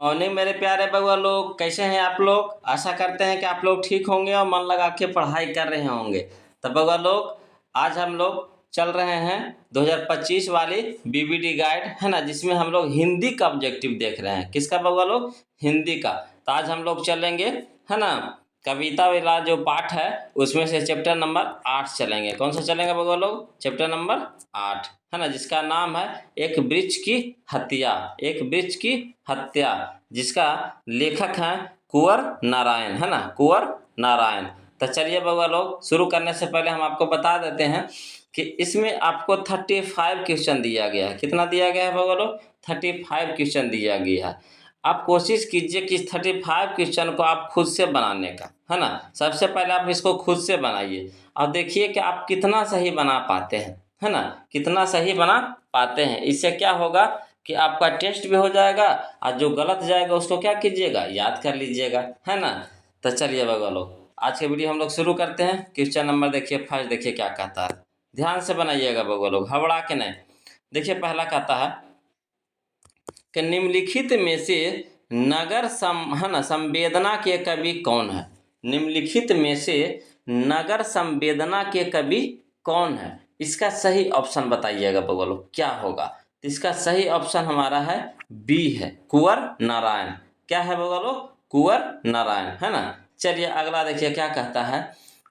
Morning मेरे प्यारे बउआ लोग, कैसे हैं आप लोग। आशा करते हैं कि आप लोग ठीक होंगे और मन लगा के पढ़ाई कर रहे होंगे। तो बउआ लोग, आज हम लोग चल रहे हैं 2025 वाली बीबीडी गाइड, है ना, जिसमें हम लोग हिंदी का ऑब्जेक्टिव देख रहे हैं। किसका बउआ लोग? हिंदी का। तो आज हम लोग चलेंगे, है ना, कविता वाला जो पाठ है उसमें से चैप्टर नंबर 8 चलेंगे। कौन सा चलेंगे बउआ लोग? चैप्टर नंबर 8, है ना, जिसका नाम है एक वृक्ष की हत्या। एक वृक्ष की हत्या, जिसका लेखक है कुंवर नारायण, है ना, कुंवर नारायण। तो चलिए बउआ लोग, शुरू करने से पहले हम आपको बता देते हैं कि इसमें आपको 35 क्वेश्चन दिया गया है। कितना दिया गया है बउआ लोग? 35 क्वेश्चन दिया गया है। आप कोशिश कीजिए कि 35 क्वेश्चन को आप खुद से बनाने का, है ना। सबसे पहले आप इसको खुद से बनाइए और देखिए कि आप कितना सही बना पाते हैं, है ना, कितना सही बना पाते हैं। इससे क्या होगा कि आपका टेस्ट भी हो जाएगा और जो गलत जाएगा उसको क्या कीजिएगा, याद कर लीजिएगा, है ना। तो चलिए बउआ लोग, आज के वीडियो हम लोग शुरू करते हैं। क्वेश्चन नंबर देखिए फर्स्ट, देखिए क्या कहता है, ध्यान से बनाइएगा बउआ लोग, हबड़ा के नहीं। देखिए पहला कहता है कि निम्नलिखित में से है ना, संवेदना के कवि कौन है। निम्नलिखित में से नगर संवेदना के कवि कौन है? इसका सही ऑप्शन बताइएगा बउआ लोग, क्या होगा। तो इसका सही ऑप्शन हमारा है बी है, कुंवर नारायण। क्या है बउआ लोग? कुंवर नारायण, है ना। चलिए अगला देखिए क्या कहता है।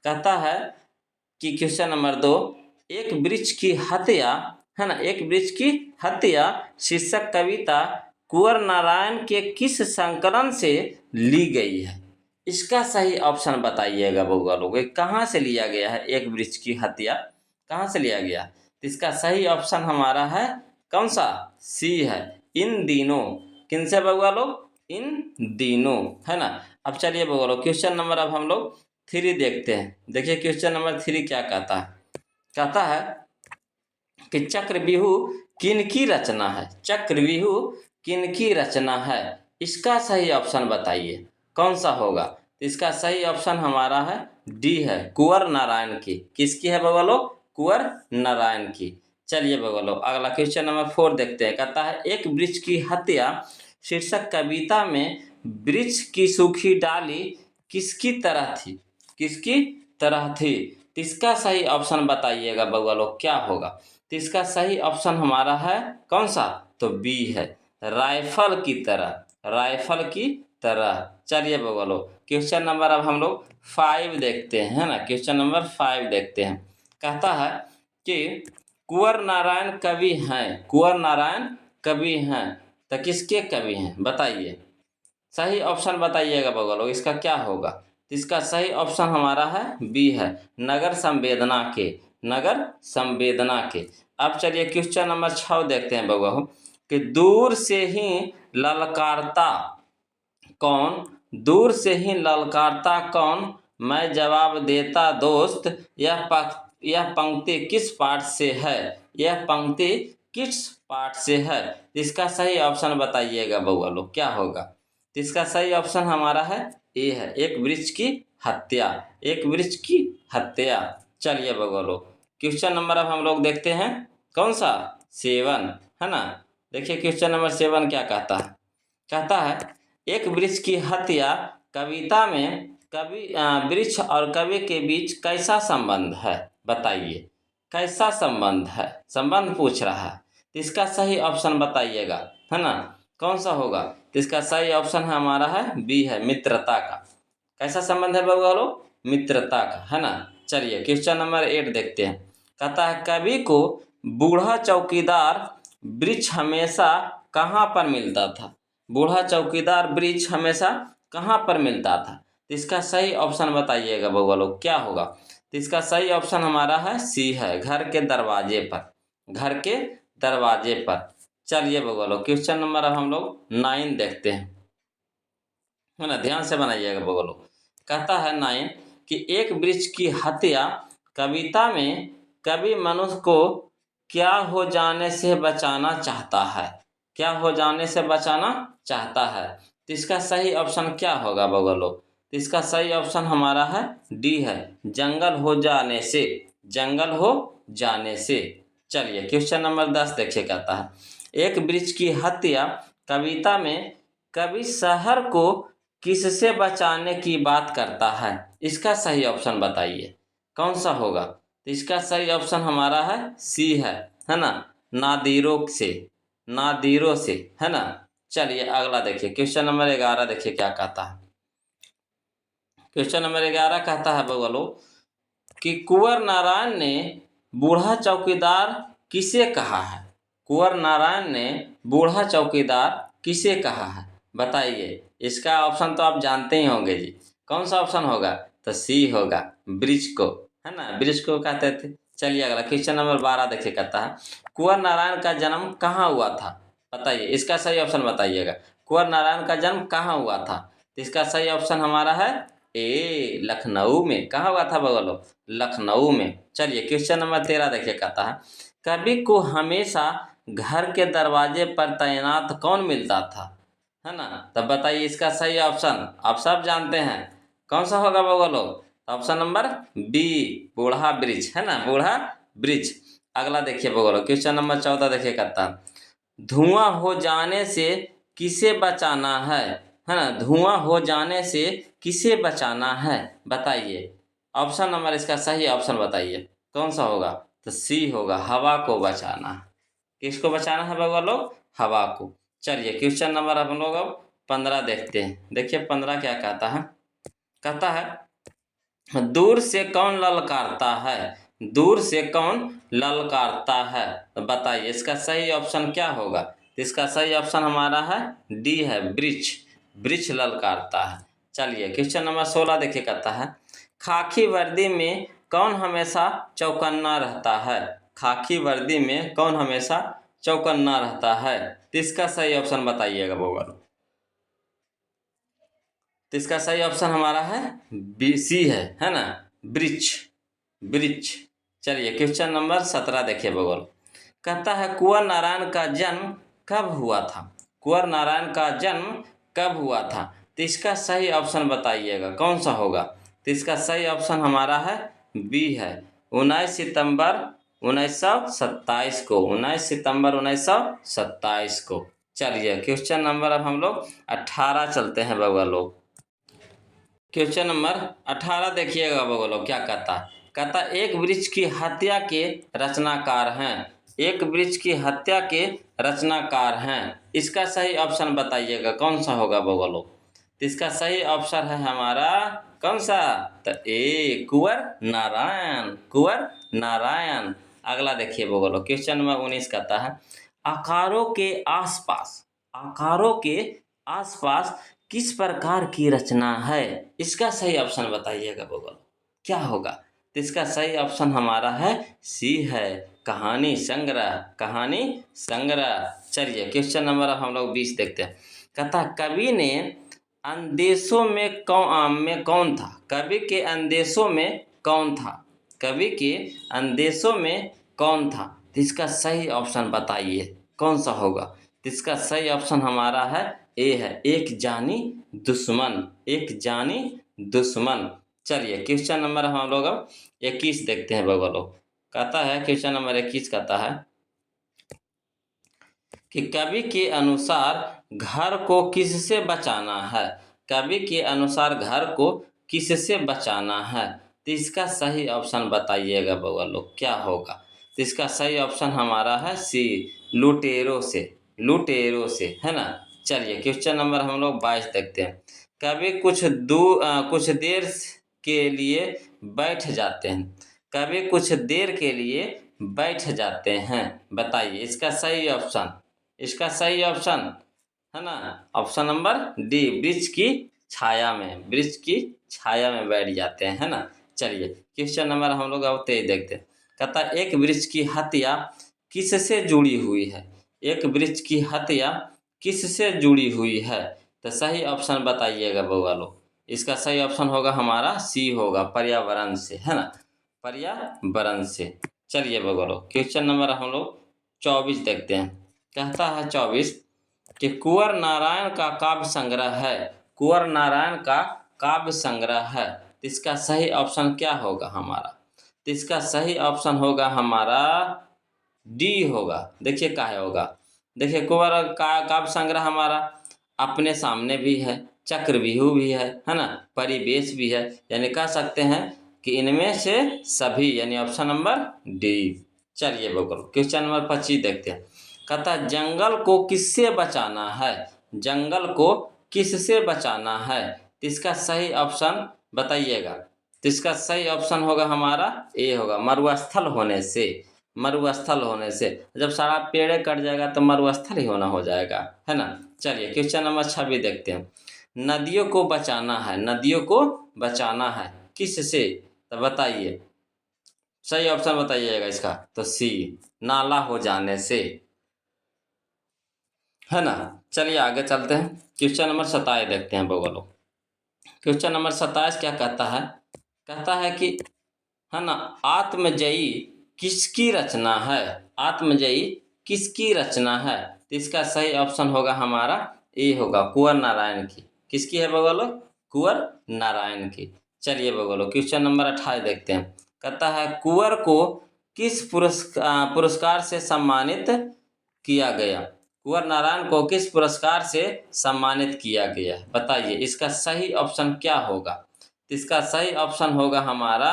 कहता है कि क्वेश्चन नंबर 2, एक वृक्ष की हत्या, है ना, एक वृक्ष की हत्या शीर्षक कविता कुंवर नारायण के किस संकलन से ली गई है? इसका सही ऑप्शन बताइएगा बउआ लोग, कहाँ से लिया गया है एक वृक्ष की हत्या, कहाँ से लिया गया? तो इसका सही ऑप्शन हमारा है कौन सा? सी है, इन दिनों। किन से बउआ लोग? इन दिनों, है ना। अब चलिए बउआ लोग, क्वेश्चन नंबर अब हम लोग 3 देखते हैं। देखिए क्वेश्चन नंबर 3 क्या कहता है। कहता है कि चक्रव्यूह किनकी रचना है? चक्रव्यूह किनकी रचना है? इसका सही ऑप्शन बताइए, कौन सा होगा? इसका सही ऑप्शन हमारा है डी है, कुंवर नारायण की। किसकी है बउआ लोग? कुंवर नारायण की। चलिए बउआ लोग, अगला क्वेश्चन नंबर 4 देखते हैं। कहता है एक वृक्ष की हत्या शीर्षक कविता में वृक्ष की सूखी डाली किसकी तरह थी? किसकी तरह थी? तो इसका सही ऑप्शन बताइएगा बउआ लोग, क्या होगा? तो इसका सही ऑप्शन हमारा है कौन सा? तो बी है, राइफल की तरह, राइफल की तरह। चलिए बउआ लोग, क्वेश्चन नंबर अब हम लोग 5 देखते हैं, है ना, क्वेश्चन नंबर 5 देखते हैं। कहता है कि कुंवर नारायण कवि हैं, कुंवर नारायण कवि हैं, तो किसके कवि हैं बताइए। सही ऑप्शन बताइएगा बउआ लोग, इसका क्या होगा? तो इसका सही ऑप्शन हमारा है बी है, नगर संवेदना के, नगर संवेदना के। अब चलिए क्वेश्चन नंबर 6 देखते हैं बउआ कि दूर से ही ललकारता कौन? दूर से ही ललकारता कौन? मैं जवाब देता दोस्त, यह पंक्ति किस पाठ से है? यह पंक्ति किस पाठ से है? इसका सही ऑप्शन बताइएगा बउआ लोग, क्या होगा? तो इसका सही ऑप्शन हमारा है ए है, एक वृक्ष की हत्या, एक वृक्ष की हत्या। चलिए बउआ लोग, क्वेश्चन नंबर अब हम लोग देखते हैं कौन सा? 7, है ना। देखिए क्वेश्चन नंबर 7 क्या कहता है। कहता है एक वृक्ष की हत्या कविता में वृक्ष और कवि के बीच कैसा संबंध है? बताइए, कैसा संबंध है? संबंध पूछ रहा है, तो इसका सही ऑप्शन बताइएगा, है ना, कौन सा होगा? तो इसका सही ऑप्शन हमारा है बी है, मित्रता का। कैसा संबंध है बउआ लोग? मित्रता का, है ना। चलिए क्वेश्चन नंबर 8 देखते हैं। कहता है कवि को बूढ़ा चौकीदार वृक्ष हमेशा कहाँ पर मिलता था? बूढ़ा चौकीदार वृक्ष हमेशा कहाँ पर मिलता था? तो इसका सही ऑप्शन बताइएगा बउआ लोग, क्या होगा? तो इसका सही ऑप्शन हमारा है सी है, घर के दरवाजे पर, घर के दरवाजे पर। चलिए बउआ लोग, क्वेश्चन नंबर अब हम लोग 9 देखते हैं, है ना, ध्यान से बनाइएगा बउआ लोग। कहता है 9 कि एक वृक्ष की हत्या कविता में कवि मनुष्य को क्या हो जाने से बचाना चाहता है? क्या हो जाने से बचाना चाहता है? तो इसका सही ऑप्शन क्या होगा बउआ लोग? तो इसका सही ऑप्शन हमारा है डी है, जंगल हो जाने से, जंगल हो जाने से। चलिए क्वेश्चन नंबर 10 देखिए। कहता है एक वृक्ष की हत्या कविता में कवि शहर को किससे बचाने की बात करता है? इसका सही ऑप्शन बताइए कौन सा होगा? तो इसका सही ऑप्शन हमारा है सी है ना, नादिरों से, नादिरों से, है ना। चलिए अगला देखिए, क्वेश्चन नंबर 11 देखिए क्या कहता है। क्वेश्चन नंबर 11 कहता है बगलो कि कुंवर नारायण ने बूढ़ा चौकीदार किसे कहा है? कुंवर नारायण ने बूढ़ा चौकीदार किसे कहा है? बताइए। इसका ऑप्शन तो आप जानते ही होंगे जी, कौन सा ऑप्शन होगा? तो सी होगा, ब्रिज को, है ना, ब्रिज को कहते थे। चलिए अगला क्वेश्चन नंबर 12 देखिए कहता है कुंवर नारायण का जन्म कहाँ हुआ था? बताइए, इसका सही ऑप्शन बताइएगा। कुंवर नारायण का जन्म कहाँ हुआ था? तो इसका सही ऑप्शन हमारा है ए, लखनऊ में। कहाँ हुआ था बगलो? लखनऊ में। चलिए क्वेश्चन नंबर 13 देखिए कहता है कवि को हमेशा घर के दरवाजे पर तैनात कौन मिलता था? है ना। तब बताइए इसका सही ऑप्शन आप सब जानते हैं, कौन सा होगा बगलो? ऑप्शन नंबर बी, बूढ़ा ब्रिज, है ना, बूढ़ा ब्रिज। अगला देखिए बगलो, क्वेश्चन नंबर 14 देखिए कहता है धुआं हो जाने से किसे बचाना है ना, धुआं हो जाने से किसे बचाना है? बताइए। ऑप्शन नंबर इसका सही ऑप्शन बताइए कौन सा होगा? तो सी होगा, हवा को बचाना। किसको बचाना है भगवान लोग? हवा को। चलिए क्वेश्चन नंबर हम लोग अब 15 देखते हैं। देखिए 15 क्या कहता है। कहता है दूर से कौन ललकारता है? दूर से कौन ललकारता है? तो बताइए इसका सही ऑप्शन क्या होगा? तो इसका सही ऑप्शन हमारा है डी है, वृक्ष, वृक्ष ललकारता है। चलिए क्वेश्चन नंबर 16 देखिए कहता है खाकी वर्दी में कौन हमेशा चौकन्ना रहता है? खाकी वर्दी में कौन हमेशा चौकन्ना रहता है? तो इसका सही ऑप्शन बताइएगा बोगल। तो इसका सही ऑप्शन हमारा है बी, सी है ना, वृक्ष, वृक्ष। चलिए क्वेश्चन नंबर 17 देखिए बगल। कहता है कुंवर नारायण का जन्म कब हुआ था? कुंवर नारायण का जन्म कब हुआ था? तो इसका सही ऑप्शन बताइएगा कौन सा होगा? तो इसका सही ऑप्शन हमारा है बी है, 19 सितंबर 1927 को, 19 सितंबर 1927 को। चलिए क्वेश्चन नंबर अब हम लोग 18 चलते हैं बगल लोग। क्वेश्चन नंबर 18 देखिएगा बगलो क्या कहता है। कहता एक वृक्ष की हत्या के रचनाकार हैं, एक वृक्ष की हत्या के रचनाकार हैं। इसका सही ऑप्शन बताइएगा कौन सा होगा बगलो? तो इसका सही ऑप्शन है हमारा कौन सा? तो ए, कुंवर नारायण, कुंवर नारायण। अगला देखिए बगलो, क्वेश्चन नंबर 19 कहता है आकारों के आसपास, आकारों के आसपास किस प्रकार की रचना है? इसका सही ऑप्शन बताइएगा बगल क्या होगा? तो इसका सही ऑप्शन हमारा है सी है, कहानी संग्रह, कहानी संग्रह। चलिए क्वेश्चन नंबर अब हम लोग 20 देखते हैं। कहता कवि ने अंदेशों में कौन था? कवि के अंदेशों में कौन था? कवि के अंदेशों में कौन था? तो इसका सही ऑप्शन बताइए कौन सा होगा? तो इसका सही ऑप्शन हमारा है ए है, एक जानी दुश्मन, एक जानी दुश्मन। चलिए क्वेश्चन नंबर हम लोग अब 21 देखते हैं बगलो। कहता है क्वेश्चन नंबर 21 कहता है कि कवि के अनुसार घर को किससे बचाना है? कवि के अनुसार घर को किससे बचाना है? तो इसका सही ऑप्शन बताइएगा बउआ लोग क्या होगा? तो इसका सही ऑप्शन हमारा है सी, लुटेरों से, लुटेरों से, है ना। चलिए क्वेश्चन नंबर हम लोग 22 देखते हैं। कवि कुछ देर के लिए बैठ जाते हैं, कवि कुछ देर के लिए बैठ जाते हैं। बताइए इसका सही ऑप्शन, इसका सही ऑप्शन है ना, ऑप्शन नंबर डी, वृक्ष की छाया में, वृक्ष की छाया में बैठ जाते हैं, है ना। चलिए क्वेश्चन नंबर हम लोग अब 23 देखते हैं। कहता एक वृक्ष की हत्या किससे जुड़ी हुई है? एक वृक्ष की हत्या किससे जुड़ी हुई है? तो सही ऑप्शन बताइएगा बउआ लोग। इसका सही ऑप्शन होगा हमारा सी होगा, पर्यावरण से, है ना, पर्यावरण से। चलिए बउआ लोग क्वेश्चन नंबर हम लोग 24 देखते हैं। कहता है 24 कि कुंवर नारायण का काव्य संग्रह है, कुंवर नारायण का काव्य संग्रह है। तो इसका सही ऑप्शन क्या होगा हमारा? तो इसका सही ऑप्शन होगा हमारा डी होगा। देखिए काहे होगा, देखिए कुंवर का काव्य संग्रह हमारा अपने सामने भी है, चक्रव्यूह भी है ना, परिवेश भी है, यानी कह सकते हैं कि इनमें से सभी, यानी ऑप्शन नंबर डी। चलिए बगल क्वेश्चन नंबर 25 देखते हैं। कहता है जंगल को किससे बचाना है, जंगल को किससे बचाना है, तो इसका सही ऑप्शन बताइएगा। तो इसका सही ऑप्शन होगा हमारा ए होगा, मरुस्थल होने से। मरुस्थल होने से, जब सारा पेड़ कट जाएगा तो मरुस्थल ही होना हो जाएगा, है ना। चलिए क्वेश्चन नंबर 26 देखते हैं। नदियों को बचाना है, नदियों को बचाना है किससे, तो बताइए, सही ऑप्शन बताइएगा इसका। तो सी, नाला हो जाने से, है ना। चलिए आगे चलते हैं, क्वेश्चन नंबर 27 देखते हैं बगलो। क्वेश्चन नंबर 27 क्या कहता है, कहता है कि, है ना, आत्मजयी किसकी रचना है, आत्मजयी किसकी रचना है, तो इसका सही ऑप्शन होगा हमारा ए होगा, कुंवर नारायण की। किसकी है बगलो, कुंवर नारायण की। चलिए बगलो क्वेश्चन नंबर 28 देखते हैं। कहता है कुंवर को किस पुरस्कार से सम्मानित किया गया, कुंवर नारायण को किस पुरस्कार से सम्मानित किया गया, बताइए इसका सही ऑप्शन क्या होगा। इसका सही ऑप्शन होगा हमारा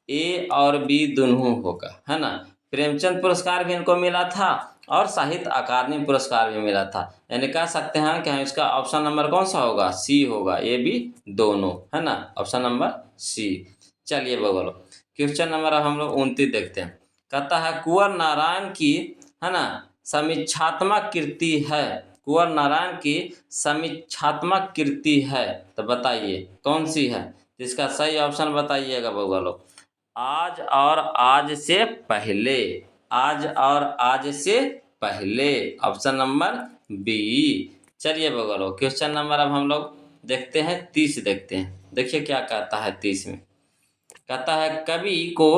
ए और बी दोनों होगा, है ना। प्रेमचंद पुरस्कार भी इनको मिला था और साहित्य अकादमी पुरस्कार भी मिला था, यानी कह सकते हैं कि हम इसका ऑप्शन नंबर कौन सा होगा, सी होगा, ए बी दोनों, है ना, ऑप्शन नंबर सी। चलिए बगलो क्वेश्चन नंबर अब हम लोग 29 देखते हैं। कहता है कुंवर नारायण की, है ना, समीक्षात्मक कृति है, कुंवर नारायण की समीक्षात्मक कृति है, तो बताइए कौन सी है। इसका सही ऑप्शन बताइएगा बउआ लोग। आज और आज से पहले, आज और आज से पहले, ऑप्शन नंबर बी। चलिए बउआ लोग क्वेश्चन नंबर अब हम लोग देखते हैं 30 देखते हैं। देखिए क्या कहता है 30 में। कहता है कवि को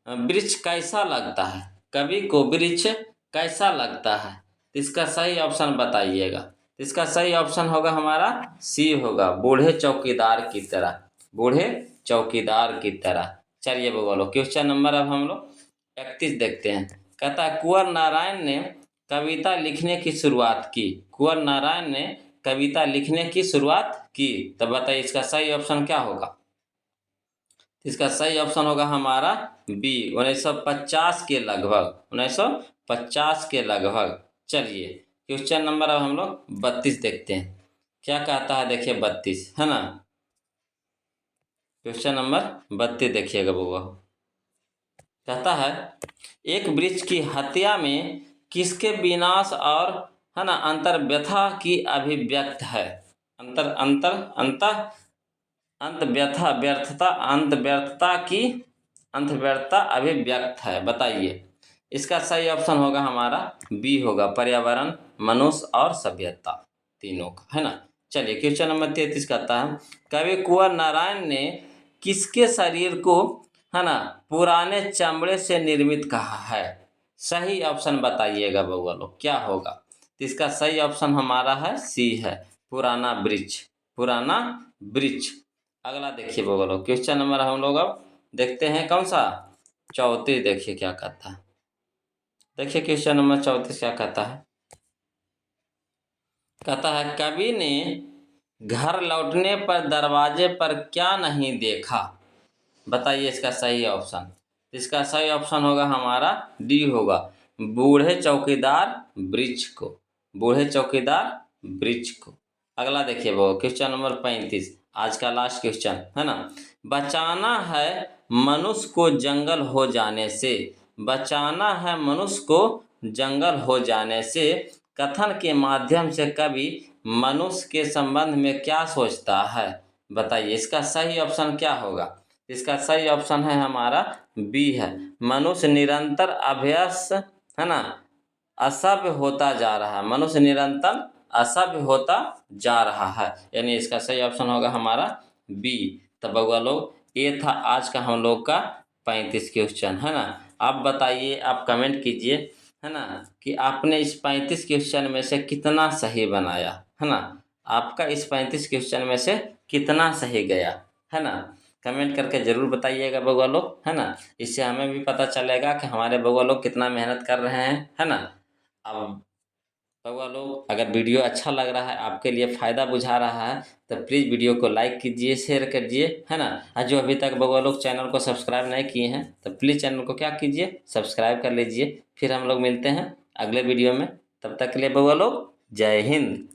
वृक्ष कैसा लगता है, कवि को वृक्ष कैसा लगता है, तो इसका सही ऑप्शन बताइएगा। तो इसका सही ऑप्शन होगा हमारा सी होगा, बूढ़े चौकीदार की तरह, बूढ़े चौकीदार की तरह। चलिए बोलो क्वेश्चन नंबर अब हम लोग 31 देखते हैं। कहता है कुंवर नारायण ने कविता लिखने की शुरुआत की, कुंवर नारायण ने कविता लिखने की शुरुआत की, तो बताइए इसका सही ऑप्शन क्या होगा। इसका सही ऑप्शन होगा हमारा बी, 1950 के लगभग, 1950 के लगभग। चलिए क्वेश्चन नंबर अब हम लोग 32 देखते हैं। क्या कहता है देखिए 32, है ना। क्वेश्चन नंबर 32 देखिएगा बउआ। कहता है एक वृक्ष की हत्या में किसके विनाश और, है ना, अंतर व्यथा की अभिव्यक्त है, अंतर अंतर अंत अंत व्यथा व्यर्थता, अंत व्यर्थता की, अंत व्यर्थता अभिव्यक्त है, बताइए इसका सही ऑप्शन होगा हमारा बी होगा, पर्यावरण, मनुष्य और सभ्यता, तीनों का, है ना। चलिए क्वेश्चन नंबर 33 कहता है कवि कुंवर नारायण ने किसके शरीर को, है ना, पुराने चमड़े से निर्मित कहा है, सही ऑप्शन बताइएगा बउआ लोग क्या होगा। तो इसका सही ऑप्शन हमारा है सी है, पुराना वृक्ष, पुराना वृक्ष। अगला देखिए बउआ लोग क्वेश्चन नंबर हम लोग अब देखते हैं कौन सा, 34। देखिए क्या कहता है, देखिए क्वेश्चन नंबर 34 क्या कहता है। कहता है कवि ने घर लौटने पर दरवाजे पर क्या नहीं देखा, बताइए इसका सही ऑप्शन। इसका सही ऑप्शन होगा हमारा डी होगा, बूढ़े चौकीदार वृक्ष को, बूढ़े चौकीदार वृक्ष को। अगला देखिए वो क्वेश्चन नंबर 35, आज का लास्ट क्वेश्चन, है ना। बचाना है मनुष्य को जंगल हो जाने से, बचाना है मनुष्य को जंगल हो जाने से कथन के माध्यम से कवि मनुष्य के संबंध में क्या सोचता है, बताइए इसका सही ऑप्शन क्या होगा। इसका सही ऑप्शन है हमारा बी है, मनुष्य निरंतर अभ्यस, है ना, असभ्य होता जा रहा है, मनुष्य निरंतर असभ्य होता जा रहा है, यानी इसका सही ऑप्शन होगा हमारा बी। तब बउआ लोग ये था आज का हम लोग का 35 क्वेश्चन, है ना। आप बताइए, आप कमेंट कीजिए, है ना, कि आपने इस 35 क्वेश्चन में से कितना सही बनाया, है ना, आपका इस 35 क्वेश्चन में से कितना सही गया, है ना। कमेंट करके ज़रूर बताइएगा बउआ लोग, है ना, इससे हमें भी पता चलेगा कि हमारे बउआ लोग कितना मेहनत कर रहे हैं, है ना। अब बउआ लोग अगर वीडियो अच्छा लग रहा है, आपके लिए फ़ायदा बुझा रहा है, तो प्लीज़ वीडियो को लाइक कीजिए, शेयर कीजिए, है ना। और जो अभी तक बउआ लोग चैनल को सब्सक्राइब नहीं किए हैं, तो प्लीज़ चैनल को क्या कीजिए, सब्सक्राइब कर लीजिए। फिर हम लोग मिलते हैं अगले वीडियो में। तब तक के लिए बउआ लोग जय हिंद।